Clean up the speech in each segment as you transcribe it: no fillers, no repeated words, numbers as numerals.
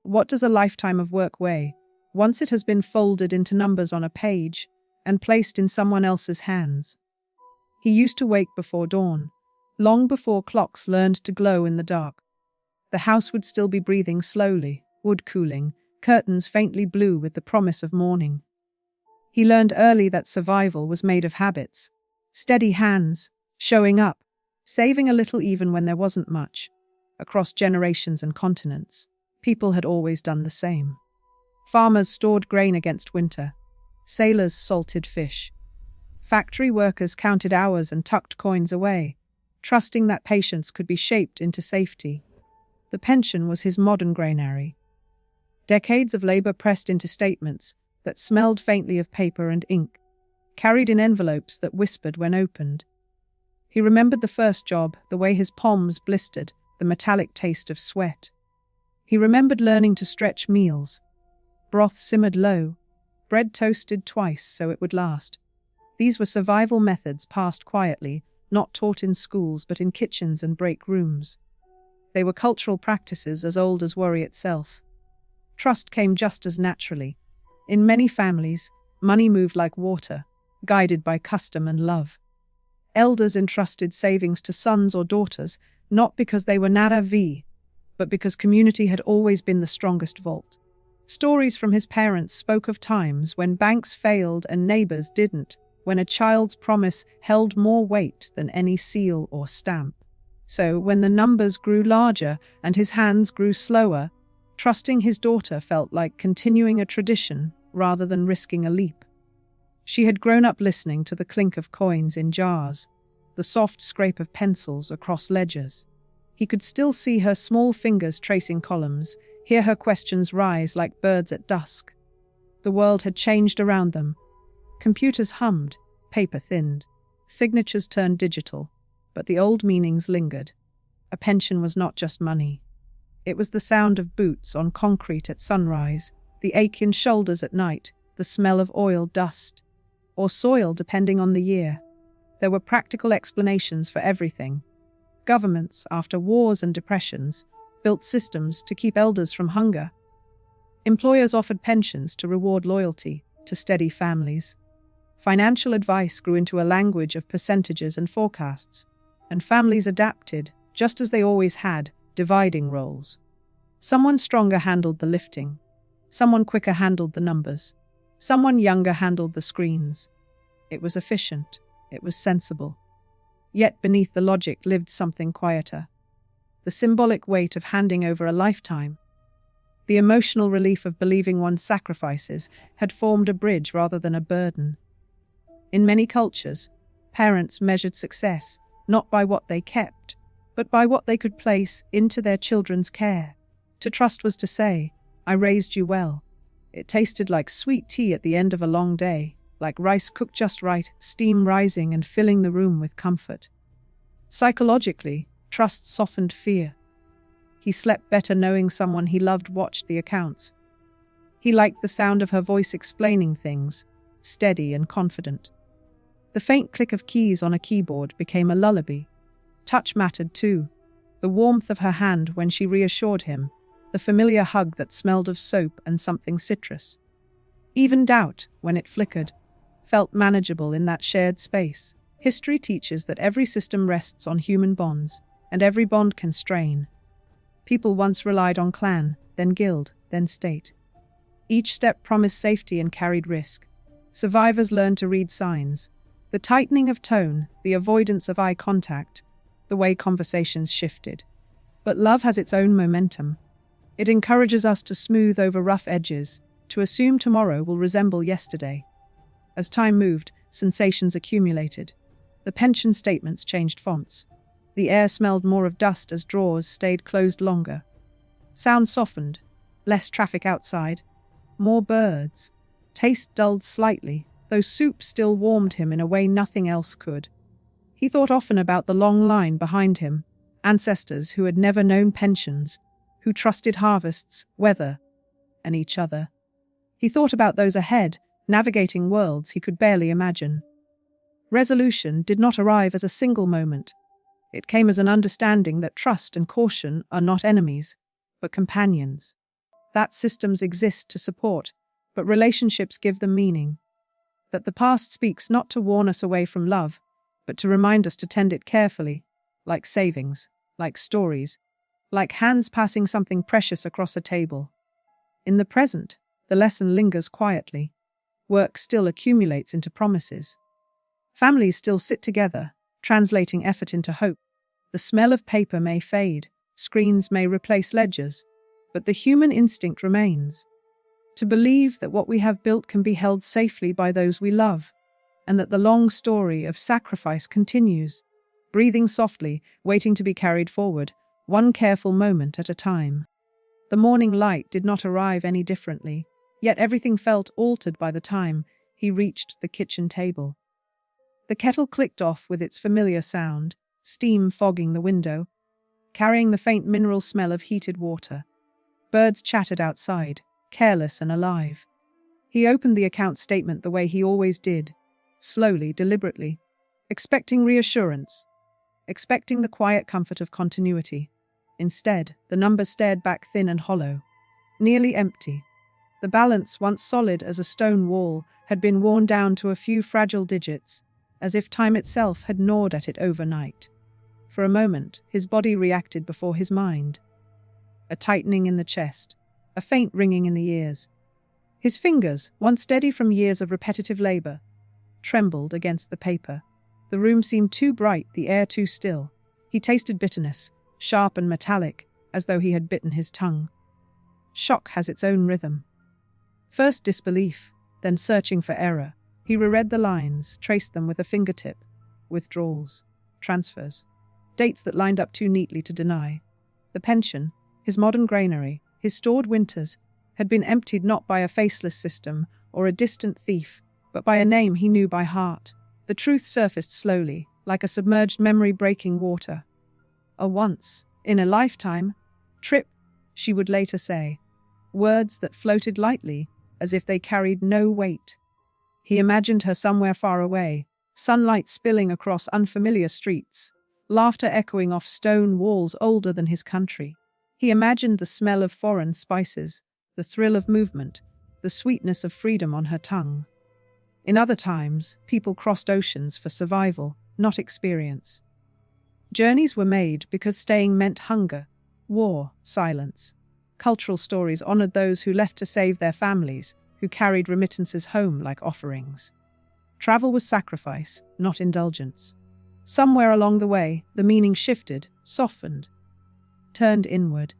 what does a lifetime of work weigh, once it has been folded into numbers on a page and placed in someone else's hands? He used to wake before dawn, long before clocks learned to glow in the dark. The house would still be breathing slowly, wood cooling, curtains faintly blue with the promise of morning. He learned early that survival was made of habits, steady hands, showing up, saving a little even when there wasn't much. Across generations and continents, people had always done the same. Farmers stored grain against winter. Sailors salted fish. Factory workers counted hours and tucked coins away, trusting that patience could be shaped into safety. The pension was his modern granary. Decades of labor pressed into statements that smelled faintly of paper and ink, carried in envelopes that whispered when opened. He remembered the first job, the way his palms blistered, the metallic taste of sweat. He remembered learning to stretch meals. Broth simmered low, bread toasted twice so it would last. These were survival methods passed quietly, not taught in schools but in kitchens and break rooms. They were cultural practices as old as worry itself. Trust came just as naturally. In many families, money moved like water, guided by custom and love. Elders entrusted savings to sons or daughters, not because they were nada vi, but because community had always been the strongest vault. Stories from his parents spoke of times when banks failed and neighbors didn't, when a child's promise held more weight than any seal or stamp. So, when the numbers grew larger and his hands grew slower, trusting his daughter felt like continuing a tradition rather than risking a leap. She had grown up listening to the clink of coins in jars, the soft scrape of pencils across ledgers. He could still see her small fingers tracing columns, hear her questions rise like birds at dusk. The world had changed around them. Computers hummed, paper thinned, signatures turned digital, but the old meanings lingered. A pension was not just money. It was the sound of boots on concrete at sunrise, the ache in shoulders at night, the smell of oil dust, or soil depending on the year. There were practical explanations for everything. Governments, after wars and depressions, built systems to keep elders from hunger. Employers offered pensions to reward loyalty, to steady families. Financial advice grew into a language of percentages and forecasts, and families adapted, just as they always had, dividing roles. Someone stronger handled the lifting. Someone quicker handled the numbers. Someone younger handled the screens. It was efficient. It was sensible. Yet beneath the logic lived something quieter. The symbolic weight of handing over a lifetime. The emotional relief of believing one's sacrifices had formed a bridge rather than a burden. In many cultures, parents measured success not by what they kept, but by what they could place into their children's care. To trust was to say, "I raised you well." It tasted like sweet tea at the end of a long day, like rice cooked just right, steam rising and filling the room with comfort. Psychologically, trust softened fear. He slept better knowing someone he loved watched the accounts. He liked the sound of her voice explaining things, steady and confident. The faint click of keys on a keyboard became a lullaby. Touch mattered too. The warmth of her hand when she reassured him, the familiar hug that smelled of soap and something citrus. Even doubt, when it flickered, felt manageable in that shared space. History teaches that every system rests on human bonds, and every bond can strain. People once relied on clan, then guild, then state. Each step promised safety and carried risk. Survivors learned to read signs. The tightening of tone, the avoidance of eye contact, the way conversations shifted. But love has its own momentum. It encourages us to smooth over rough edges, to assume tomorrow will resemble yesterday. As time moved, sensations accumulated. The pension statements changed fonts. The air smelled more of dust as drawers stayed closed longer. Sounds softened. Less traffic outside. More birds. Taste dulled slightly, though soup still warmed him in a way nothing else could. He thought often about the long line behind him, ancestors who had never known pensions, who trusted harvests, weather, and each other. He thought about those ahead, navigating worlds he could barely imagine. Resolution did not arrive as a single moment. It came as an understanding that trust and caution are not enemies, but companions. that systems exist to support, but relationships give them meaning. That the past speaks not to warn us away from love, but to remind us to tend it carefully, like savings, like stories, like hands passing something precious across a table. In the present, the lesson lingers quietly. Work still accumulates into promises. Families still sit together, translating effort into hope. The smell of paper may fade, screens may replace ledgers, but the human instinct remains. To believe that what we have built can be held safely by those we love, and that the long story of sacrifice continues, breathing softly, waiting to be carried forward, one careful moment at a time. The morning light did not arrive any differently, yet everything felt altered by the time he reached the kitchen table. The kettle clicked off with its familiar sound, steam fogging the window, carrying the faint mineral smell of heated water. Birds chattered outside, careless and alive. He opened the account statement the way he always did, slowly, deliberately, expecting reassurance, expecting the quiet comfort of continuity. Instead, the numbers stared back thin and hollow, nearly empty. The balance, once solid as a stone wall, had been worn down to a few fragile digits, as if time itself had gnawed at it overnight. For a moment, his body reacted before his mind. A tightening in the chest, a faint ringing in the ears. His fingers, once steady from years of repetitive labor, trembled against the paper. The room seemed too bright, the air too still. He tasted bitterness, sharp and metallic, as though he had bitten his tongue. Shock has its own rhythm. First disbelief, then searching for error. He reread the lines, traced them with a fingertip. Withdrawals, transfers, dates that lined up too neatly to deny. The pension, his modern granary, his stored winters, had been emptied not by a faceless system or a distant thief, but by a name he knew by heart. The truth surfaced slowly, like a submerged memory breaking water. A once, in a lifetime, trip, she would later say. Words that floated lightly, as if they carried no weight. He imagined her somewhere far away, sunlight spilling across unfamiliar streets, laughter echoing off stone walls older than his country. He imagined the smell of foreign spices, the thrill of movement, the sweetness of freedom on her tongue. In other times, people crossed oceans for survival, not experience. Journeys were made because staying meant hunger, war, silence. Cultural stories honored those who left to save their families, who carried remittances home like offerings. Travel was sacrifice, not indulgence. Somewhere along the way, the meaning shifted, softened, turned inward.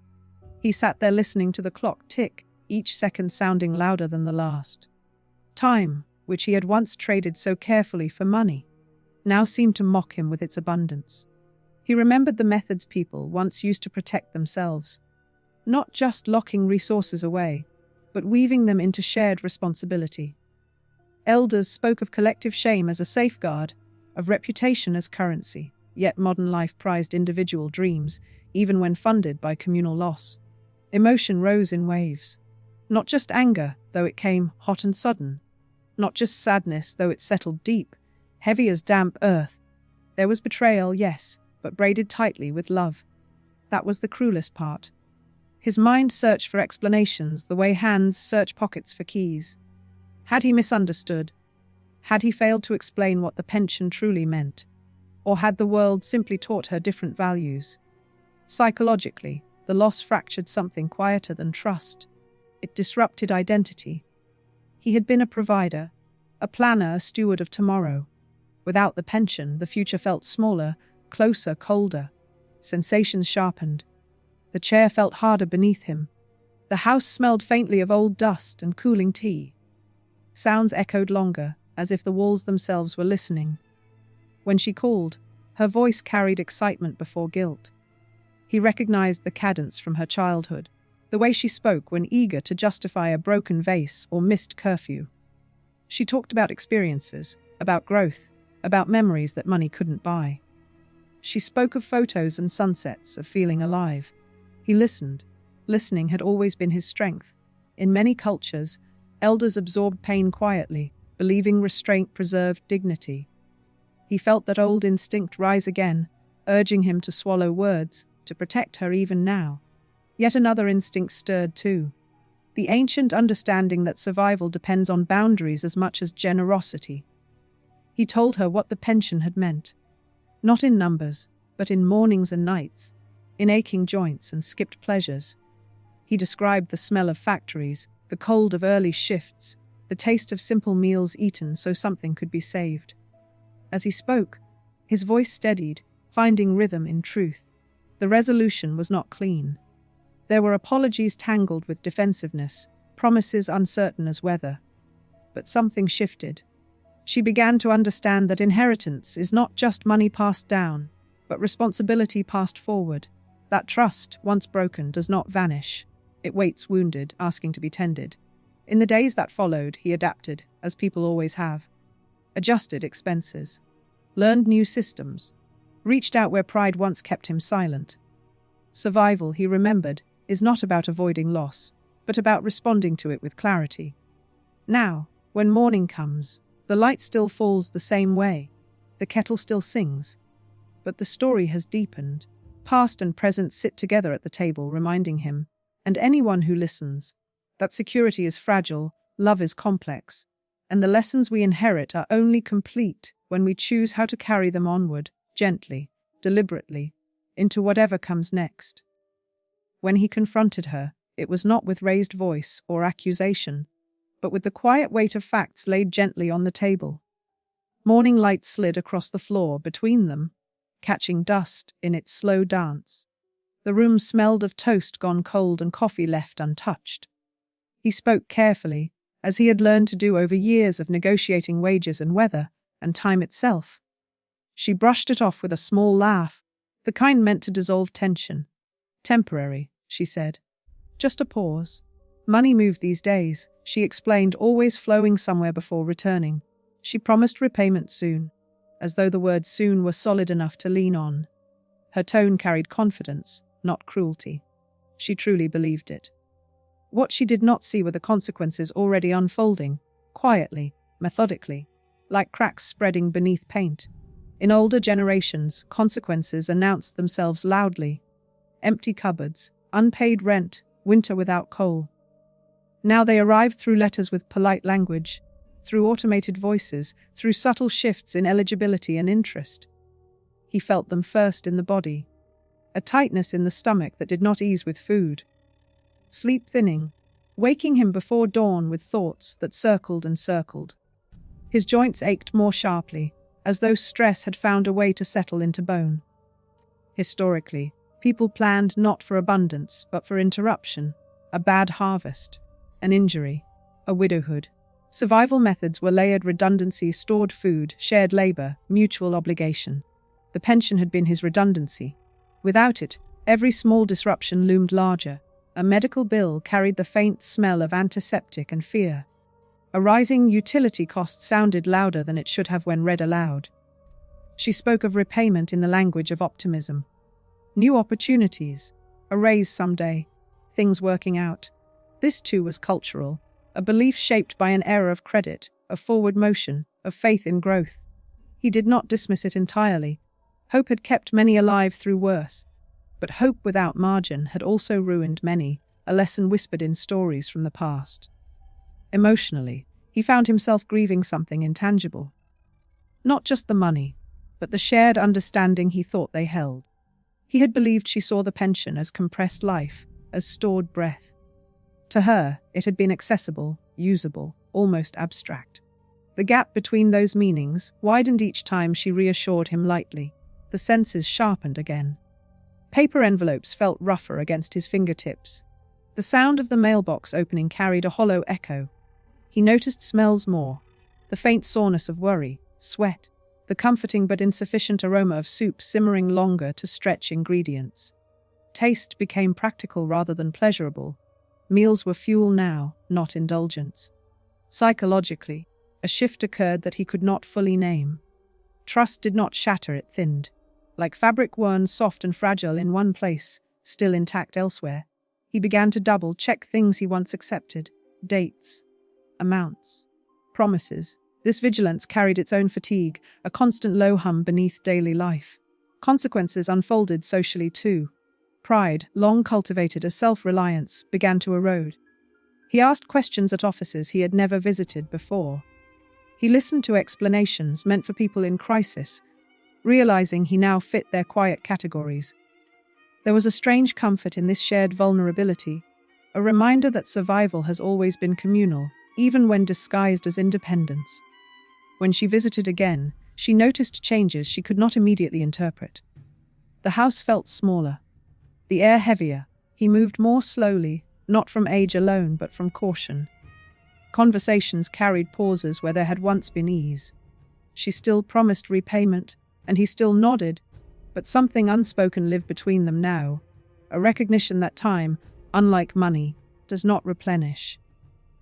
He sat there listening to the clock tick, each second sounding louder than the last. Time, which he had once traded so carefully for money, now seemed to mock him with its abundance. He remembered the methods people once used to protect themselves, not just locking resources away, but weaving them into shared responsibility. Elders spoke of collective shame as a safeguard, of reputation as currency, yet modern life prized individual dreams, even when funded by communal loss. Emotion rose in waves. Not just anger, though it came hot and sudden. Not just sadness, though it settled deep, heavy as damp earth. There was betrayal, yes, but braided tightly with love. That was the cruelest part. His mind searched for explanations the way hands search pockets for keys. Had he misunderstood? Had he failed to explain what the pension truly meant? Or had the world simply taught her different values? Psychologically, the loss fractured something quieter than trust. It disrupted identity. He had been a provider, a planner, a steward of tomorrow. Without the pension, the future felt smaller, closer, colder. Sensations sharpened. The chair felt harder beneath him. The house smelled faintly of old dust and cooling tea. Sounds echoed longer, as if the walls themselves were listening. When she called, her voice carried excitement before guilt. He recognized the cadence from her childhood, the way she spoke when eager to justify a broken vase or missed curfew. She talked about experiences, about growth, about memories that money couldn't buy. She spoke of photos and sunsets, of feeling alive. He listened. Listening had always been his strength. In many cultures, elders absorbed pain quietly, believing restraint preserved dignity. He felt that old instinct rise again, urging him to swallow words, to protect her even now. Yet another instinct stirred too, the ancient understanding that survival depends on boundaries as much as generosity. He told her what the pension had meant. Not in numbers, but in mornings and nights, in aching joints and skipped pleasures. He described the smell of factories, the cold of early shifts, the taste of simple meals eaten so something could be saved. As he spoke, his voice steadied, finding rhythm in truth. The resolution was not clean. There were apologies tangled with defensiveness, promises uncertain as weather. But something shifted. She began to understand that inheritance is not just money passed down, but responsibility passed forward. That trust, once broken, does not vanish. It waits wounded, asking to be tended. In the days that followed, he adapted, as people always have. Adjusted expenses. Learned new systems. Reached out where pride once kept him silent. Survival, he remembered, is not about avoiding loss, but about responding to it with clarity. Now, when morning comes, the light still falls the same way. The kettle still sings. But the story has deepened. Past and present sit together at the table, reminding him, and anyone who listens, that security is fragile, love is complex, and the lessons we inherit are only complete when we choose how to carry them onward, gently, deliberately, into whatever comes next. When he confronted her, it was not with raised voice or accusation, but with the quiet weight of facts laid gently on the table. Morning light slid across the floor between them, catching dust in its slow dance. The room smelled of toast gone cold and coffee left untouched. He spoke carefully, as he had learned to do over years of negotiating wages and weather, and time itself. She brushed it off with a small laugh, the kind meant to dissolve tension. Temporary, she said. Just a pause. Money moved these days, she explained, always flowing somewhere before returning. She promised repayment soon, as though the word soon were solid enough to lean on. Her tone carried confidence, not cruelty. She truly believed it. What she did not see were the consequences already unfolding, quietly, methodically, like cracks spreading beneath paint. In older generations, consequences announced themselves loudly. Empty cupboards, unpaid rent, winter without coal. Now they arrived through letters with polite language, through automated voices, through subtle shifts in eligibility and interest. He felt them first in the body, a tightness in the stomach that did not ease with food. Sleep thinning, waking him before dawn with thoughts that circled and circled. His joints ached more sharply, as though stress had found a way to settle into bone. Historically, people planned not for abundance, but for interruption, a bad harvest, an injury, a widowhood. Survival methods were layered redundancy, stored food, shared labor, mutual obligation. The pension had been his redundancy. Without it, every small disruption loomed larger. A medical bill carried the faint smell of antiseptic and fear. A rising utility cost sounded louder than it should have when read aloud. She spoke of repayment in the language of optimism. New opportunities, a raise someday, things working out. This too was cultural, a belief shaped by an era of credit, of forward motion, of faith in growth. He did not dismiss it entirely. Hope had kept many alive through worse. But hope without margin had also ruined many, a lesson whispered in stories from the past. Emotionally, he found himself grieving something intangible. Not just the money, but the shared understanding he thought they held. He had believed she saw the pension as compressed life, as stored breath. To her, it had been accessible, usable, almost abstract. The gap between those meanings widened each time she reassured him lightly. The senses sharpened again. Paper envelopes felt rougher against his fingertips. The sound of the mailbox opening carried a hollow echo. He noticed smells more. The faint soreness of worry, sweat, the comforting but insufficient aroma of soup simmering longer to stretch ingredients. Taste became practical rather than pleasurable. Meals were fuel now, not indulgence. Psychologically, a shift occurred that he could not fully name. Trust did not shatter, it thinned. Like fabric worn soft and fragile in one place, still intact elsewhere. He began to double-check things he once accepted. Dates, amounts, promises. This vigilance carried its own fatigue, a constant low hum beneath daily life. Consequences unfolded socially too. Pride, long cultivated as self-reliance, began to erode. He asked questions at offices he had never visited before. He listened to explanations meant for people in crisis, realizing he now fit their quiet categories. There was a strange comfort in this shared vulnerability, a reminder that survival has always been communal, even when disguised as independence. When she visited again, she noticed changes she could not immediately interpret. The house felt smaller, the air heavier. He moved more slowly, not from age alone, but from caution. Conversations carried pauses where there had once been ease. She still promised repayment, and he still nodded, but something unspoken lived between them now, a recognition that time, unlike money, does not replenish.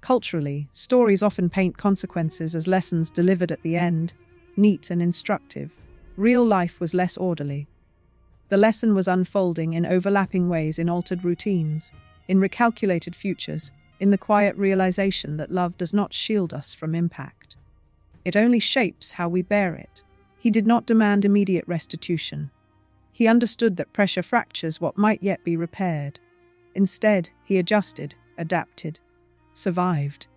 Culturally, stories often paint consequences as lessons delivered at the end, neat and instructive. Real life was less orderly. The lesson was unfolding in overlapping ways, in altered routines, in recalculated futures, in the quiet realization that love does not shield us from impact. It only shapes how we bear it. He did not demand immediate restitution. He understood that pressure fractures what might yet be repaired. Instead, he adjusted, adapted, survived,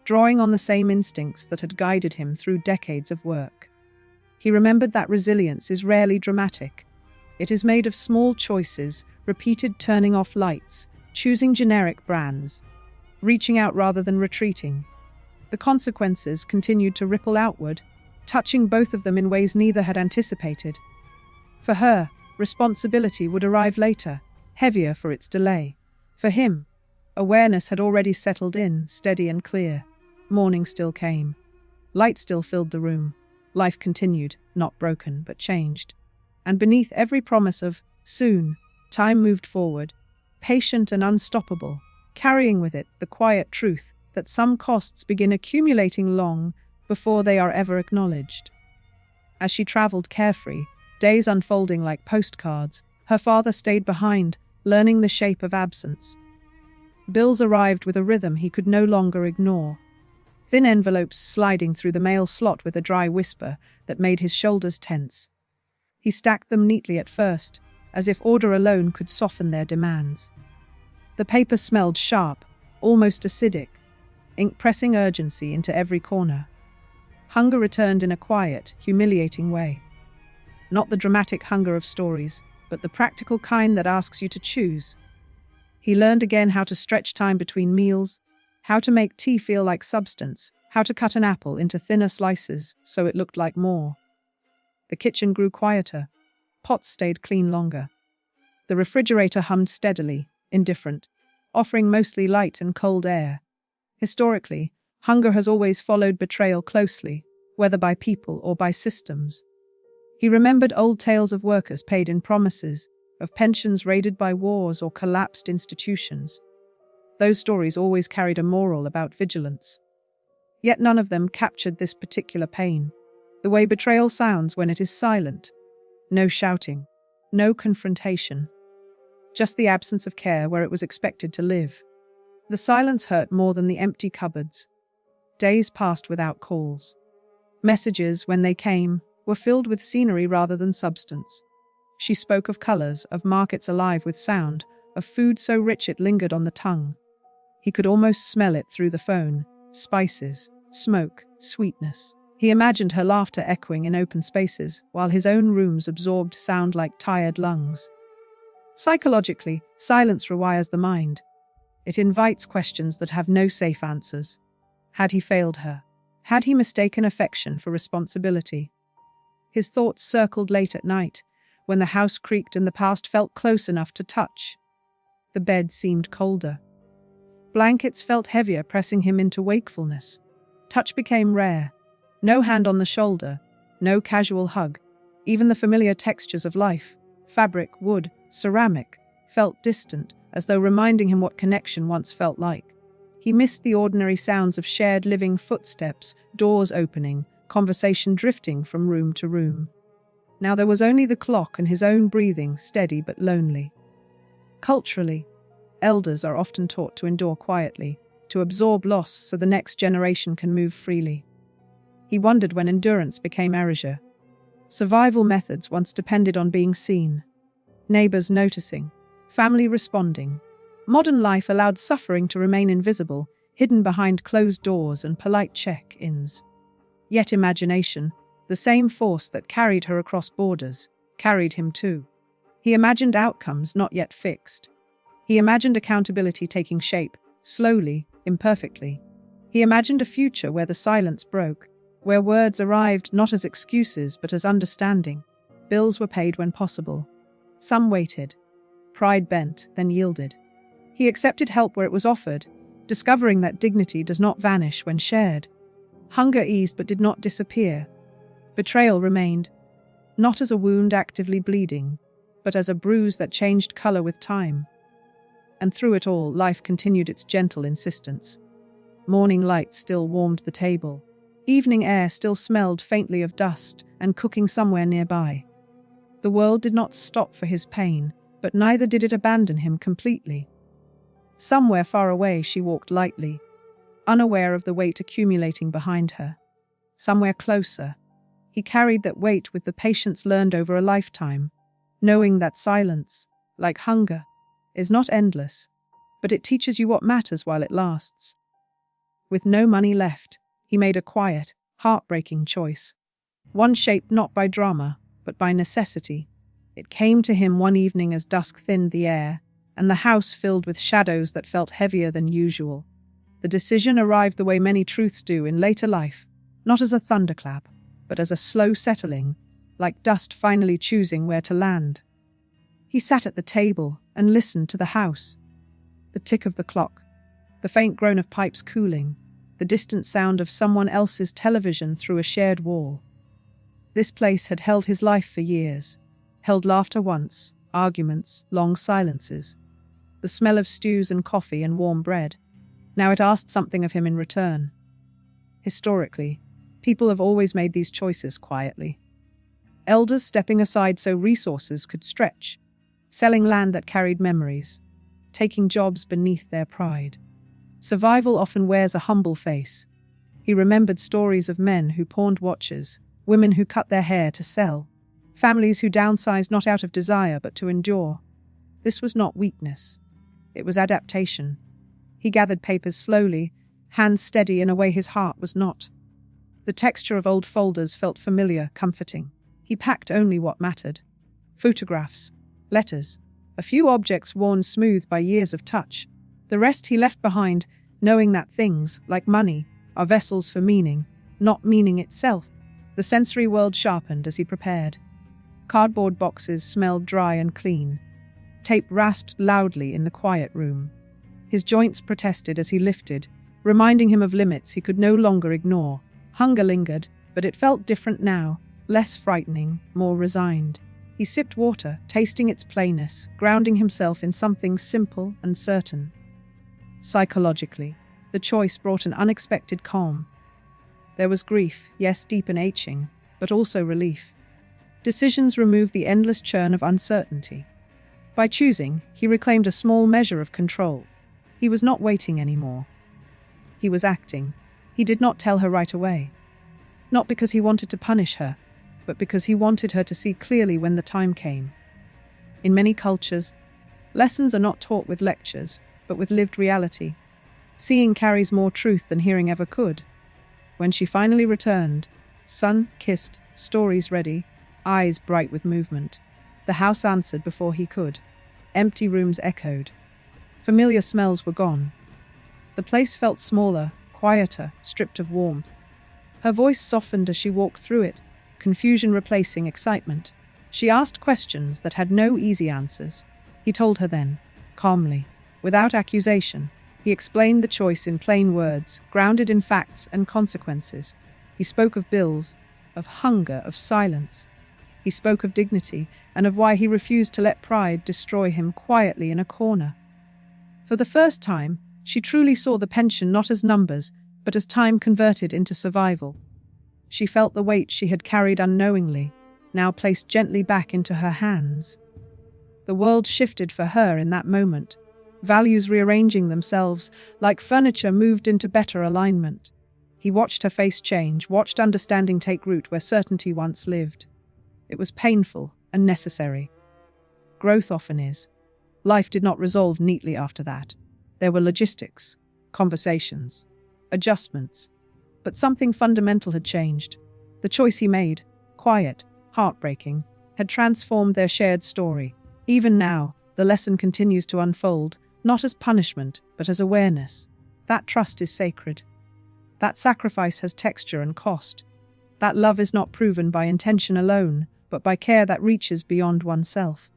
drawing on the same instincts that had guided him through decades of work. He remembered that resilience is rarely dramatic. It is made of small choices, repeated turning off lights, choosing generic brands, reaching out rather than retreating. The consequences continued to ripple outward, touching both of them in ways neither had anticipated. For her, responsibility would arrive later, heavier for its delay. For him, awareness had already settled in, steady and clear. Morning still came. Light still filled the room. Life continued, not broken, but changed. And beneath every promise of soon, time moved forward, patient and unstoppable, carrying with it the quiet truth that some costs begin accumulating long before they are ever acknowledged. As she traveled carefree, days unfolding like postcards, her father stayed behind, learning the shape of absence. Bills arrived with a rhythm he could no longer ignore. Thin envelopes sliding through the mail slot with a dry whisper that made his shoulders tense. He stacked them neatly at first, as if order alone could soften their demands. The paper smelled sharp, almost acidic, ink pressing urgency into every corner. Hunger returned in a quiet, humiliating way. Not the dramatic hunger of stories, but the practical kind that asks you to choose. He learned again how to stretch time between meals, how to make tea feel like substance, how to cut an apple into thinner slices so it looked like more. The kitchen grew quieter. Pots stayed clean longer. The refrigerator hummed steadily, indifferent, offering mostly light and cold air. Historically, hunger has always followed betrayal closely, whether by people or by systems. He remembered old tales of workers paid in promises, of pensions raided by wars or collapsed institutions. Those stories always carried a moral about vigilance. Yet none of them captured this particular pain. The way betrayal sounds when it is silent. No shouting, no confrontation. Just the absence of care where it was expected to live. The silence hurt more than the empty cupboards. Days passed without calls. Messages, when they came, were filled with scenery rather than substance. She spoke of colors, of markets alive with sound, of food so rich it lingered on the tongue. He could almost smell it through the phone. Spices, smoke, sweetness. He imagined her laughter echoing in open spaces, while his own rooms absorbed sound like tired lungs. Psychologically, silence rewires the mind. It invites questions that have no safe answers. Had he failed her? Had he mistaken affection for responsibility? His thoughts circled late at night, when the house creaked and the past felt close enough to touch. The bed seemed colder. Blankets felt heavier, pressing him into wakefulness. Touch became rare. No hand on the shoulder, no casual hug. Even the familiar textures of life, fabric, wood, ceramic, felt distant, as though reminding him what connection once felt like. He missed the ordinary sounds of shared living, footsteps, doors opening, conversation drifting from room to room. Now there was only the clock and his own breathing, steady but lonely. Culturally, elders are often taught to endure quietly, to absorb loss so the next generation can move freely. He wondered when endurance became erasure. Survival methods once depended on being seen, neighbors noticing, family responding. Modern life allowed suffering to remain invisible, hidden behind closed doors and polite check-ins. Yet imagination, the same force that carried her across borders, carried him too. He imagined outcomes not yet fixed. He imagined accountability taking shape, slowly, imperfectly. He imagined a future where the silence broke, where words arrived not as excuses but as understanding. Bills were paid when possible. Some waited. Pride bent, then yielded. He accepted help where it was offered, discovering that dignity does not vanish when shared. Hunger eased but did not disappear. Betrayal remained, not as a wound actively bleeding, but as a bruise that changed color with time. And through it all, life continued its gentle insistence. Morning light still warmed the table. Evening air still smelled faintly of dust and cooking somewhere nearby. The world did not stop for his pain, but neither did it abandon him completely. Somewhere far away she walked lightly, unaware of the weight accumulating behind her. Somewhere closer, he carried that weight with the patience learned over a lifetime, knowing that silence, like hunger, is not endless, but it teaches you what matters while it lasts. With no money left, he made a quiet, heartbreaking choice. One shaped not by drama, but by necessity. It came to him one evening as dusk thinned the air, and the house filled with shadows that felt heavier than usual. The decision arrived the way many truths do in later life, not as a thunderclap, but as a slow settling, like dust finally choosing where to land. He sat at the table and listened to the house. The tick of the clock, the faint groan of pipes cooling, the distant sound of someone else's television through a shared wall. This place had held his life for years, held laughter once, arguments, long silences, the smell of stews and coffee and warm bread. Now it asked something of him in return. Historically, people have always made these choices quietly. Elders stepping aside so resources could stretch, selling land that carried memories, taking jobs beneath their pride. Survival often wears a humble face. He remembered stories of men who pawned watches, women who cut their hair to sell, families who downsized not out of desire but to endure. This was not weakness. It was adaptation. He gathered papers slowly, hands steady in a way his heart was not. The texture of old folders felt familiar, comforting. He packed only what mattered. Photographs, letters, a few objects worn smooth by years of touch. The rest he left behind, knowing that things, like money, are vessels for meaning, not meaning itself. The sensory world sharpened as he prepared. Cardboard boxes smelled dry and clean. Tape rasped loudly in the quiet room. His joints protested as he lifted, reminding him of limits he could no longer ignore. Hunger lingered, but it felt different now, less frightening, more resigned. He sipped water, tasting its plainness, grounding himself in something simple and certain. Psychologically, the choice brought an unexpected calm. There was grief, yes, deep and aching, but also relief. Decisions removed the endless churn of uncertainty. By choosing, he reclaimed a small measure of control. He was not waiting anymore. He was acting. He did not tell her right away. Not because he wanted to punish her, but because he wanted her to see clearly when the time came. In many cultures, lessons are not taught with lectures, but with lived reality. Seeing carries more truth than hearing ever could. When she finally returned, sun-kissed, stories ready, eyes bright with movement, the house answered before he could. Empty rooms echoed. Familiar smells were gone. The place felt smaller, quieter, stripped of warmth. Her voice softened as she walked through it, confusion replacing excitement. She asked questions that had no easy answers. He told her then, calmly, without accusation. He explained the choice in plain words, grounded in facts and consequences. He spoke of bills, of hunger, of silence. He spoke of dignity and of why he refused to let pride destroy him quietly in a corner. For the first time, she truly saw the pension not as numbers, but as time converted into survival. She felt the weight she had carried unknowingly, now placed gently back into her hands. The world shifted for her in that moment, values rearranging themselves, like furniture moved into better alignment. He watched her face change, watched understanding take root where certainty once lived. It was painful and necessary. Growth often is. Life did not resolve neatly after that. There were logistics, conversations, adjustments. But something fundamental had changed. The choice he made, quiet, heartbreaking, had transformed their shared story. Even now, the lesson continues to unfold, not as punishment, but as awareness. That trust is sacred. That sacrifice has texture and cost. That love is not proven by intention alone, but by care that reaches beyond oneself.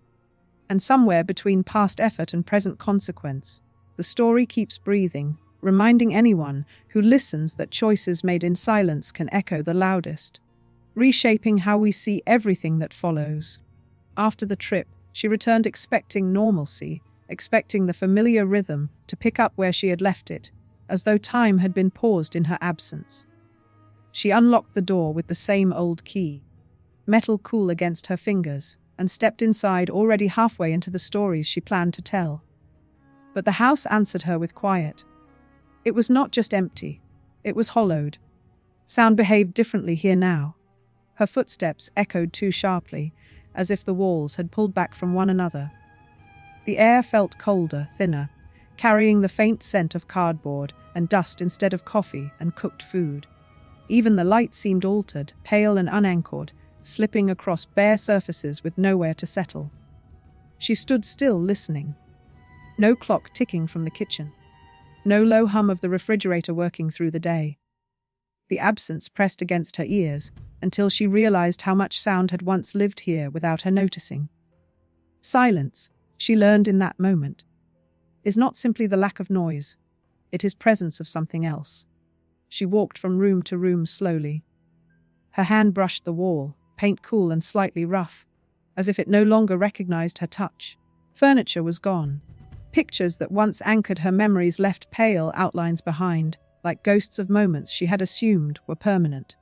And somewhere between past effort and present consequence, the story keeps breathing, reminding anyone who listens that choices made in silence can echo the loudest, reshaping how we see everything that follows. After the trip, she returned expecting normalcy, expecting the familiar rhythm to pick up where she had left it, as though time had been paused in her absence. She unlocked the door with the same old key, metal cool against her fingers, and stepped inside already halfway into the stories she planned to tell. But the house answered her with quiet. It was not just empty, it was hollowed. Sound behaved differently here now. Her footsteps echoed too sharply, as if the walls had pulled back from one another. The air felt colder, thinner, carrying the faint scent of cardboard and dust instead of coffee and cooked food. Even the light seemed altered, pale and unanchored, slipping across bare surfaces with nowhere to settle. She stood still, listening. No clock ticking from the kitchen. No low hum of the refrigerator working through the day. The absence pressed against her ears until she realized how much sound had once lived here without her noticing. Silence, she learned in that moment, is not simply the lack of noise. It is presence of something else. She walked from room to room slowly. Her hand brushed the wall, paint cool and slightly rough, as if it no longer recognized her touch. Furniture was gone. Pictures that once anchored her memories left pale outlines behind, like ghosts of moments she had assumed were permanent.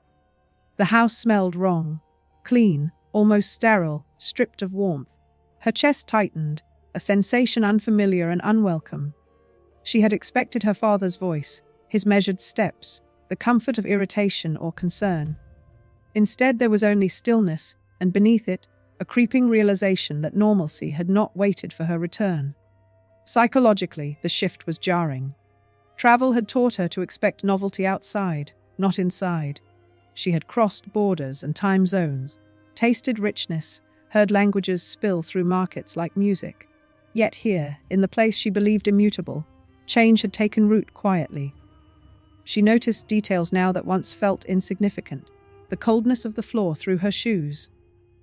The house smelled wrong, clean, almost sterile, stripped of warmth. Her chest tightened, a sensation unfamiliar and unwelcome. She had expected her father's voice, his measured steps, the comfort of irritation or concern. Instead, there was only stillness, and beneath it, a creeping realization that normalcy had not waited for her return. Psychologically, the shift was jarring. Travel had taught her to expect novelty outside, not inside. She had crossed borders and time zones, tasted richness, heard languages spill through markets like music. Yet here, in the place she believed immutable, change had taken root quietly. She noticed details now that once felt insignificant. The coldness of the floor through her shoes,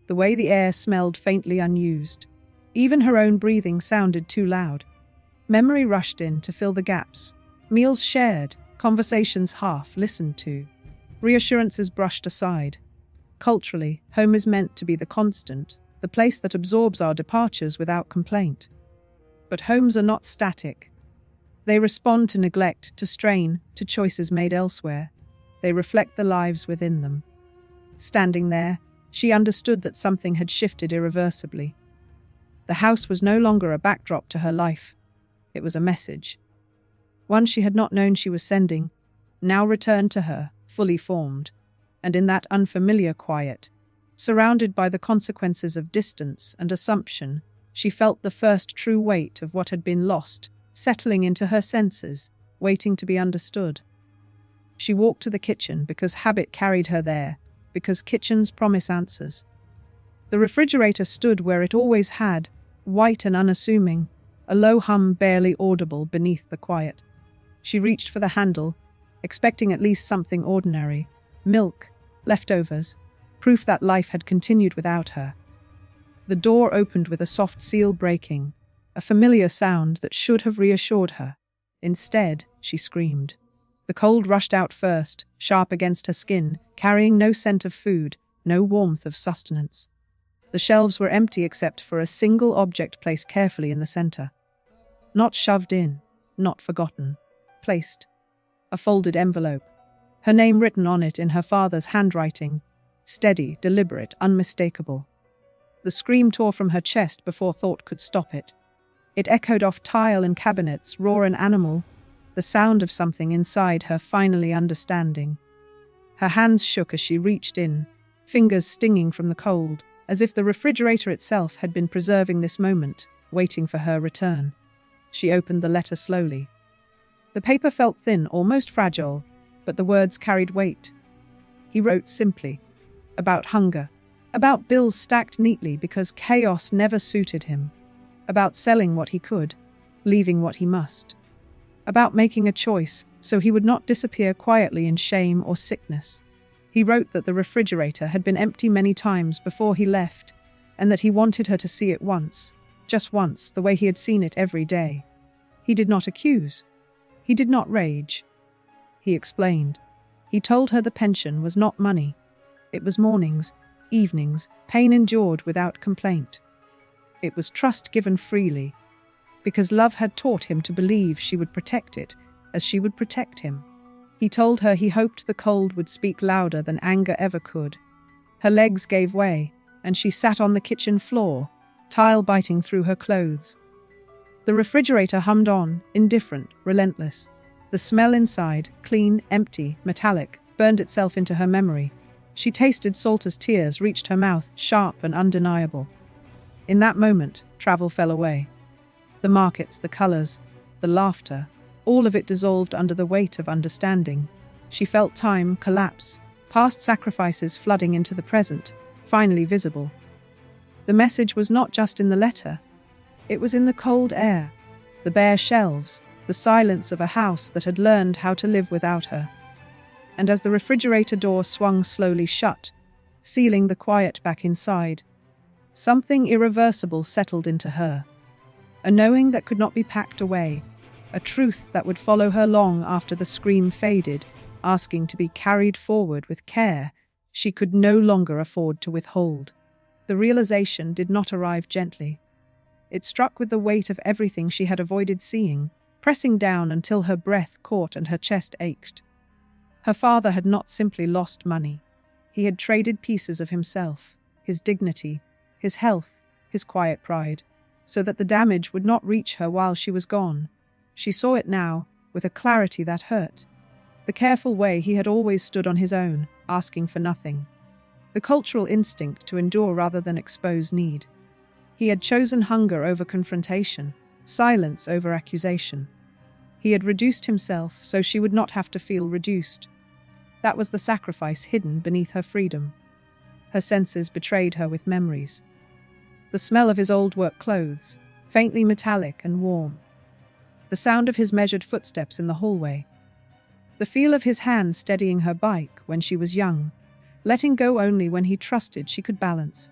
the way the air smelled faintly unused. Even her own breathing sounded too loud. Memory rushed in to fill the gaps. Meals shared, conversations half listened to, reassurances brushed aside. Culturally, home is meant to be the constant, the place that absorbs our departures without complaint. But homes are not static. They respond to neglect, to strain, to choices made elsewhere. They reflect the lives within them. Standing there, she understood that something had shifted irreversibly. The house was no longer a backdrop to her life. It was a message. One she had not known she was sending, now returned to her, fully formed. And in that unfamiliar quiet, surrounded by the consequences of distance and assumption, she felt the first true weight of what had been lost, settling into her senses, waiting to be understood. She walked to the kitchen because habit carried her there, because kitchens promise answers. The refrigerator stood where it always had, white and unassuming, a low hum barely audible beneath the quiet. She reached for the handle, expecting at least something ordinary. Milk, leftovers, proof that life had continued without her. The door opened with a soft seal breaking, a familiar sound that should have reassured her. Instead, she screamed. The cold rushed out first, sharp against her skin, carrying no scent of food, no warmth of sustenance. The shelves were empty except for a single object placed carefully in the center. Not shoved in, not forgotten. Placed. A folded envelope. Her name written on it in her father's handwriting. Steady, deliberate, unmistakable. The scream tore from her chest before thought could stop it. It echoed off tile and cabinets, raw and animal, the sound of something inside her finally understanding. Her hands shook as she reached in, fingers stinging from the cold, as if the refrigerator itself had been preserving this moment, waiting for her return. She opened the letter slowly. The paper felt thin, almost fragile, but the words carried weight. He wrote simply, about hunger, about bills stacked neatly because chaos never suited him, about selling what he could, leaving what he must, about making a choice so he would not disappear quietly in shame or sickness. He wrote that the refrigerator had been empty many times before he left, and that he wanted her to see it once, just once, the way he had seen it every day. He did not accuse. He did not rage. He explained. He told her the pension was not money. It was mornings, evenings, pain endured without complaint. It was trust given freely, because love had taught him to believe she would protect it as she would protect him. He told her he hoped the cold would speak louder than anger ever could. Her legs gave way, and she sat on the kitchen floor, tile biting through her clothes. The refrigerator hummed on, indifferent, relentless. The smell inside, clean, empty, metallic, burned itself into her memory. She tasted salt as tears reached her mouth, sharp and undeniable. In that moment, travel fell away. The markets, the colors, the laughter, all of it dissolved under the weight of understanding. She felt time collapse, past sacrifices flooding into the present, finally visible. The message was not just in the letter. It was in the cold air, the bare shelves, the silence of a house that had learned how to live without her. And as the refrigerator door swung slowly shut, sealing the quiet back inside, something irreversible settled into her. A knowing that could not be packed away, a truth that would follow her long after the scream faded, asking to be carried forward with care she could no longer afford to withhold. The realization did not arrive gently. It struck with the weight of everything she had avoided seeing, pressing down until her breath caught and her chest ached. Her father had not simply lost money. He had traded pieces of himself, his dignity, his health, his quiet pride, so that the damage would not reach her while she was gone. She saw it now, with a clarity that hurt. The careful way he had always stood on his own, asking for nothing. The cultural instinct to endure rather than expose need. He had chosen hunger over confrontation, silence over accusation. He had reduced himself so she would not have to feel reduced. That was the sacrifice hidden beneath her freedom. Her senses betrayed her with memories. The smell of his old work clothes, faintly metallic and warm. The sound of his measured footsteps in the hallway. The feel of his hand steadying her bike when she was young, letting go only when he trusted she could balance.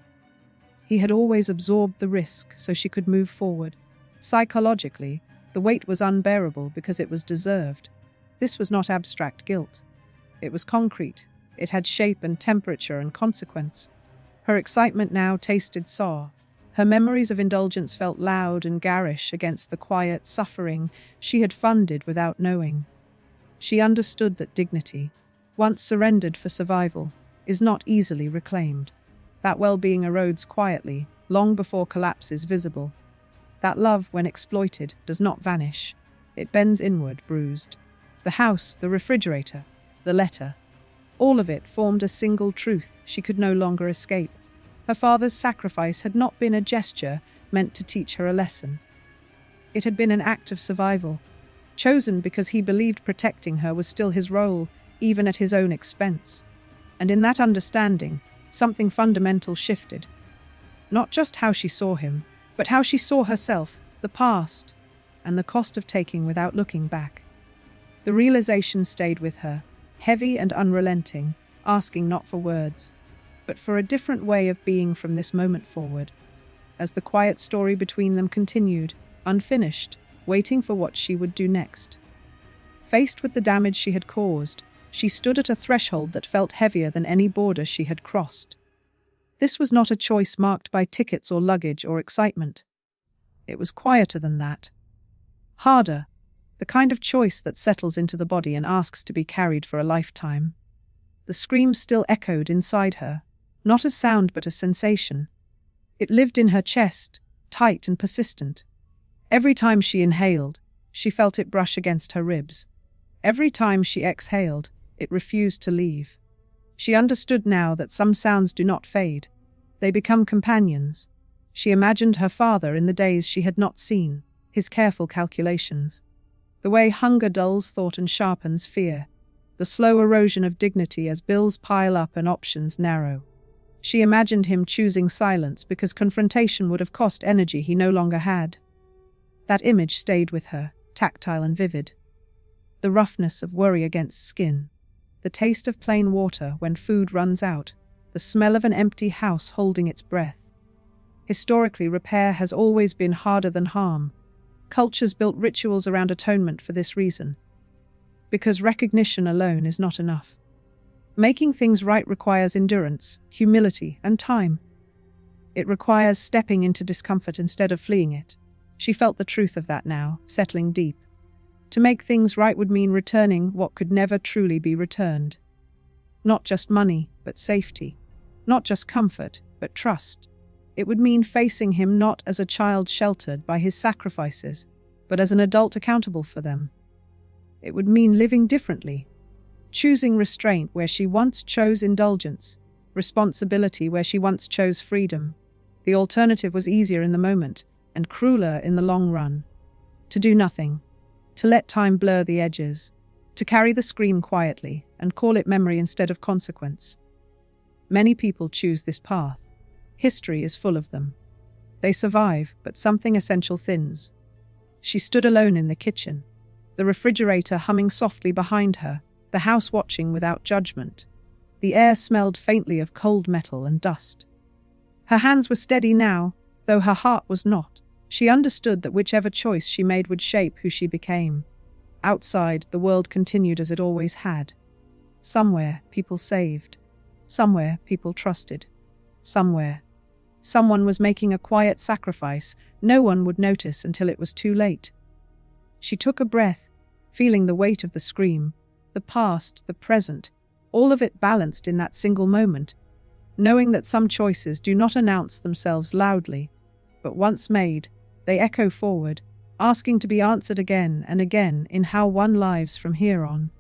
He had always absorbed the risk so she could move forward. Psychologically, the weight was unbearable because it was deserved. This was not abstract guilt. It was concrete. It had shape and temperature and consequence. Her excitement now tasted sour. Her memories of indulgence felt loud and garish against the quiet suffering she had funded without knowing. She understood that dignity, once surrendered for survival, is not easily reclaimed. That well-being erodes quietly, long before collapse is visible. That love, when exploited, does not vanish. It bends inward, bruised. The house, the refrigerator, the letter, all of it formed a single truth she could no longer escape. Her father's sacrifice had not been a gesture meant to teach her a lesson. It had been an act of survival, chosen because he believed protecting her was still his role, even at his own expense. And in that understanding, something fundamental shifted. Not just how she saw him, but how she saw herself, the past, and the cost of taking without looking back. The realization stayed with her, heavy and unrelenting, asking not for words, but for a different way of being from this moment forward. As the quiet story between them continued, unfinished, waiting for what she would do next. Faced with the damage she had caused, she stood at a threshold that felt heavier than any border she had crossed. This was not a choice marked by tickets or luggage or excitement. It was quieter than that. Harder, the kind of choice that settles into the body and asks to be carried for a lifetime. The scream still echoed inside her, not as sound but as sensation. It lived in her chest, tight and persistent. Every time she inhaled, she felt it brush against her ribs. Every time she exhaled, it refused to leave. She understood now that some sounds do not fade. They become companions. She imagined her father in the days she had not seen, his careful calculations. The way hunger dulls thought and sharpens fear. The slow erosion of dignity as bills pile up and options narrow. She imagined him choosing silence because confrontation would have cost energy he no longer had. That image stayed with her, tactile and vivid. The roughness of worry against skin. The taste of plain water when food runs out. The smell of an empty house holding its breath. Historically, repair has always been harder than harm. Cultures built rituals around atonement for this reason. Because recognition alone is not enough. Making things right requires endurance, humility, and time. It requires stepping into discomfort instead of fleeing it. She felt the truth of that now, settling deep. To make things right would mean returning what could never truly be returned. Not just money, but safety. Not just comfort, but trust. It would mean facing him not as a child sheltered by his sacrifices, but as an adult accountable for them. It would mean living differently. Choosing restraint where she once chose indulgence, responsibility where she once chose freedom. The alternative was easier in the moment, and crueler in the long run. To do nothing. To let time blur the edges. To carry the scream quietly, and call it memory instead of consequence. Many people choose this path. History is full of them. They survive, but something essential thins. She stood alone in the kitchen, the refrigerator humming softly behind her, the house watching without judgment. The air smelled faintly of cold metal and dust. Her hands were steady now, though her heart was not. She understood that whichever choice she made would shape who she became. Outside, the world continued as it always had. Somewhere, people saved. Somewhere, people trusted. Somewhere, someone was making a quiet sacrifice no one would notice until it was too late. She took a breath, feeling the weight of the scream, the past, the present, all of it balanced in that single moment, knowing that some choices do not announce themselves loudly, but once made, they echo forward, asking to be answered again and again in how one lives from here on.